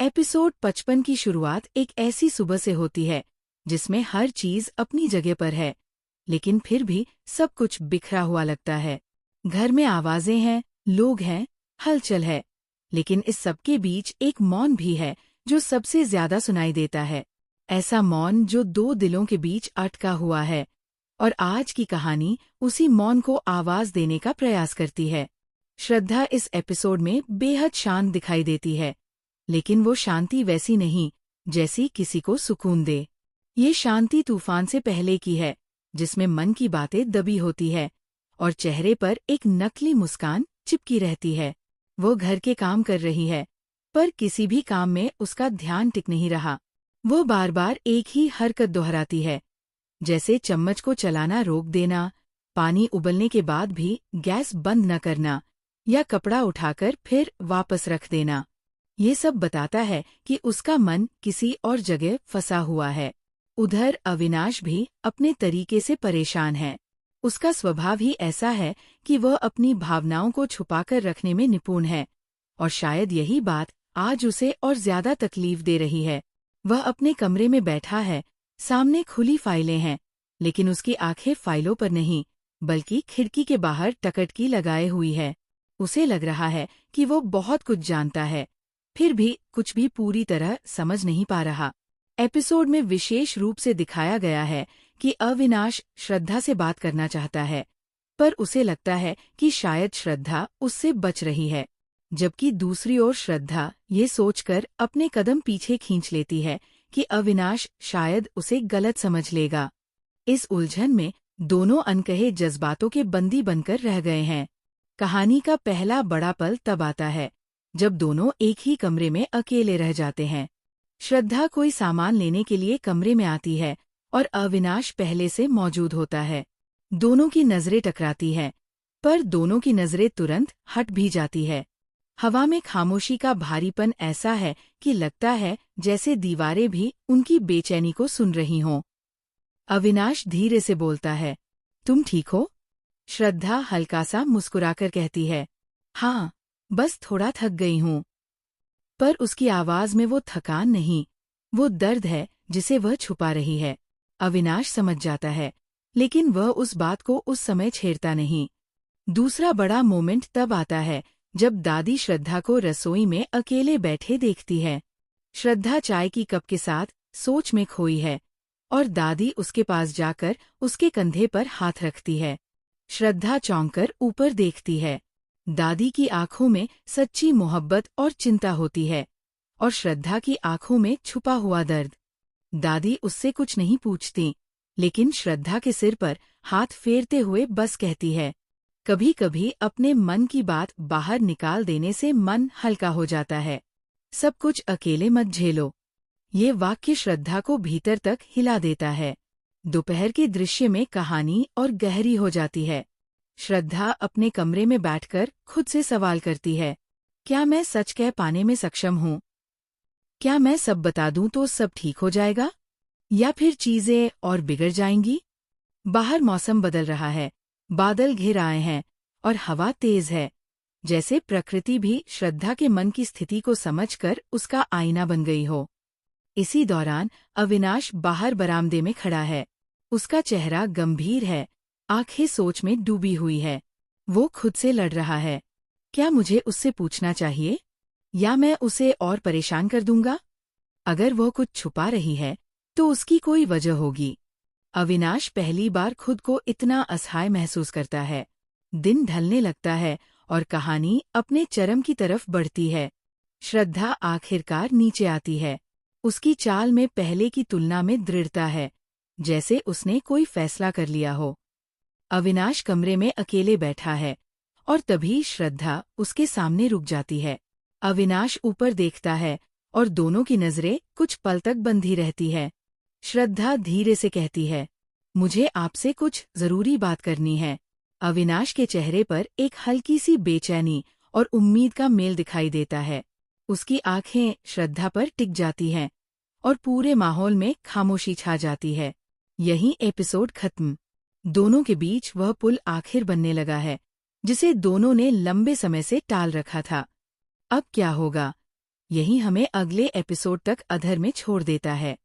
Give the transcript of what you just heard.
Episode 55 की शुरुआत एक ऐसी सुबह से होती है जिसमें हर चीज अपनी जगह पर है, लेकिन फिर भी सब कुछ बिखरा हुआ लगता है। घर में आवाजें हैं, लोग हैं, हलचल है, लेकिन इस सबके बीच एक मौन भी है जो सबसे ज्यादा सुनाई देता है। ऐसा मौन जो दो दिलों के बीच अटका हुआ है, और आज की कहानी उसी मौन को आवाज देने का प्रयास करती है। श्रद्धा इस एपिसोड में बेहद शांत दिखाई देती है, लेकिन वो शांति वैसी नहीं जैसी किसी को सुकून दे। ये शांति तूफान से पहले की है, जिसमें मन की बातें दबी होती है और चेहरे पर एक नकली मुस्कान चिपकी रहती है। वो घर के काम कर रही है, पर किसी भी काम में उसका ध्यान टिक नहीं रहा। वो बार बार एक ही हरकत दोहराती है, जैसे चम्मच को चलाना रोक देना, पानी उबलने के बाद भी गैस बंद न करना, या कपड़ा उठाकर फिर वापस रख देना। ये सब बताता है कि उसका मन किसी और जगह फंसा हुआ है। उधर अविनाश भी अपने तरीके से परेशान है। उसका स्वभाव ही ऐसा है कि वह अपनी भावनाओं को छुपाकर रखने में निपुण है, और शायद यही बात आज उसे और ज्यादा तकलीफ दे रही है। वह अपने कमरे में बैठा है, सामने खुली फाइलें हैं, लेकिन उसकी आंखें फाइलों पर नहीं, बल्कि खिड़की के बाहर टकटकी लगाए हुई है। उसे लग रहा है कि वो बहुत कुछ जानता है, फिर भी कुछ भी पूरी तरह समझ नहीं पा रहा। एपिसोड में विशेष रूप से दिखाया गया है कि अविनाश श्रद्धा से बात करना चाहता है, पर उसे लगता है कि शायद श्रद्धा उससे बच रही है, जबकि दूसरी ओर श्रद्धा ये सोचकर अपने कदम पीछे खींच लेती है कि अविनाश शायद उसे गलत समझ लेगा। इस उलझन में दोनों अनकहे जज्बातों के बंदी बनकर रह गए हैं। कहानी का पहला बड़ा पल तब आता है जब दोनों एक ही कमरे में अकेले रह जाते हैं। श्रद्धा कोई सामान लेने के लिए कमरे में आती है और अविनाश पहले से मौजूद होता है। दोनों की नजरें टकराती हैं, पर दोनों की नजरें तुरंत हट भी जाती है। हवा में खामोशी का भारीपन ऐसा है कि लगता है जैसे दीवारें भी उनकी बेचैनी को सुन रही हों। अविनाश धीरे से बोलता है, तुम ठीक हो? श्रद्धा हल्का सा मुस्कुराकर कहती है, हाँ, बस थोड़ा थक गई हूँ। पर उसकी आवाज में वो थकान नहीं, वो दर्द है जिसे वह छुपा रही है। अविनाश समझ जाता है, लेकिन वह उस बात को उस समय छेड़ता नहीं। दूसरा बड़ा मोमेंट तब आता है जब दादी श्रद्धा को रसोई में अकेले बैठे देखती है। श्रद्धा चाय की कप के साथ सोच में खोई है, और दादी उसके पास जाकर उसके कंधे पर हाथ रखती है। श्रद्धा चौंककर ऊपर देखती है। दादी की आंखों में सच्ची मोहब्बत और चिंता होती है, और श्रद्धा की आंखों में छुपा हुआ दर्द। दादी उससे कुछ नहीं पूछती, लेकिन श्रद्धा के सिर पर हाथ फेरते हुए बस कहती है, कभी कभी अपने मन की बात बाहर निकाल देने से मन हल्का हो जाता है। सब कुछ अकेले मत झेलो। ये वाक्य श्रद्धा को भीतर तक हिला देता है। दोपहर के दृश्य में कहानी और गहरी हो जाती है। श्रद्धा अपने कमरे में बैठकर खुद से सवाल करती है, क्या मैं सच कह पाने में सक्षम हूँ? क्या मैं सब बता दूं तो सब ठीक हो जाएगा, या फिर चीजें और बिगड़ जाएंगी? बाहर मौसम बदल रहा है, बादल घिर आए हैं और हवा तेज है, जैसे प्रकृति भी श्रद्धा के मन की स्थिति को समझकर उसका आईना बन गई हो। इसी दौरान अविनाश बाहर बरामदे में खड़ा है। उसका चेहरा गंभीर है, आंखें सोच में डूबी हुई है। वो खुद से लड़ रहा है, क्या मुझे उससे पूछना चाहिए, या मैं उसे और परेशान कर दूंगा? अगर वो कुछ छुपा रही है तो उसकी कोई वजह होगी। अविनाश पहली बार खुद को इतना असहाय महसूस करता है। दिन ढलने लगता है और कहानी अपने चरम की तरफ बढ़ती है। श्रद्धा आखिरकार नीचे आती है। उसकी चाल में पहले की तुलना में दृढ़ता है, जैसे उसने कोई फैसला कर लिया हो। अविनाश कमरे में अकेले बैठा है, और तभी श्रद्धा उसके सामने रुक जाती है। अविनाश ऊपर देखता है और दोनों की नजरें कुछ पल तक बंधी रहती है। श्रद्धा धीरे से कहती है, मुझे आपसे कुछ जरूरी बात करनी है। अविनाश के चेहरे पर एक हल्की सी बेचैनी और उम्मीद का मेल दिखाई देता है। उसकी आंखें श्रद्धा पर टिक जाती हैं, और पूरे माहौल में खामोशी छा जाती है। यहीं एपिसोड खत्म। दोनों के बीच वह पुल आखिर बनने लगा है, जिसे दोनों ने लंबे समय से टाल रखा था। अब क्या होगा, यही हमें अगले एपिसोड तक अधर में छोड़ देता है।